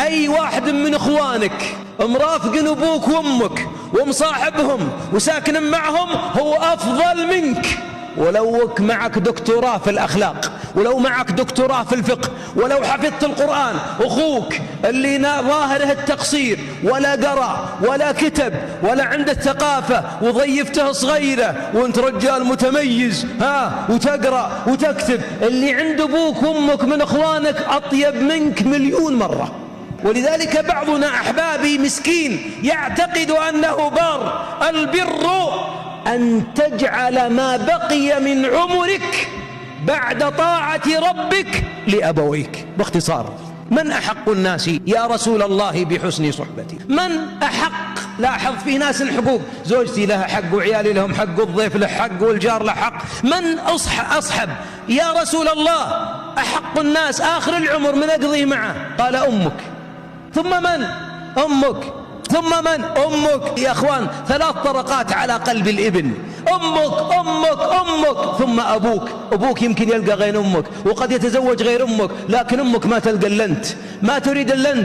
أي واحد من إخوانك مرافق أبوك وأمك ومصاحبهم وساكن معهم هو أفضل منك، ولو معك دكتوراه في الأخلاق، ولو معك دكتوراه في الفقه، ولو حفظت القرآن، أخوك اللي ظاهره التقصير ولا قرأ ولا كتب ولا عنده ثقافة وضيفته صغيرة وانت رجال متميز وتقرأ وتكتب، اللي عند أبوك وأمك من إخوانك أطيب منك مليون مرة. ولذلك بعضنا أحبابي مسكين يعتقد أنه بار. البر أن تجعل ما بقي من عمرك بعد طاعة ربك لأبويك. باختصار، من أحق الناس يا رسول الله بحسن صحبتي؟ من أحق؟ لاحظ، في ناس الحقوق، زوجتي لها حق وعيالي لهم حق والضيف له حق والجار له حق. من أصحب يا رسول الله؟ أحق الناس آخر العمر من أقضيه معه؟ قال أمك. ثم من؟ أمك. ثم من؟ أمك. يا أخوان، 3 طرقات على قلب الابن: أمك أمك أمك، ثم أبوك. أبوك يمكن يلقى غير أمك، وقد يتزوج غير أمك، لكن أمك ما تلقى إلا أنت، ما تريد إلا أنت.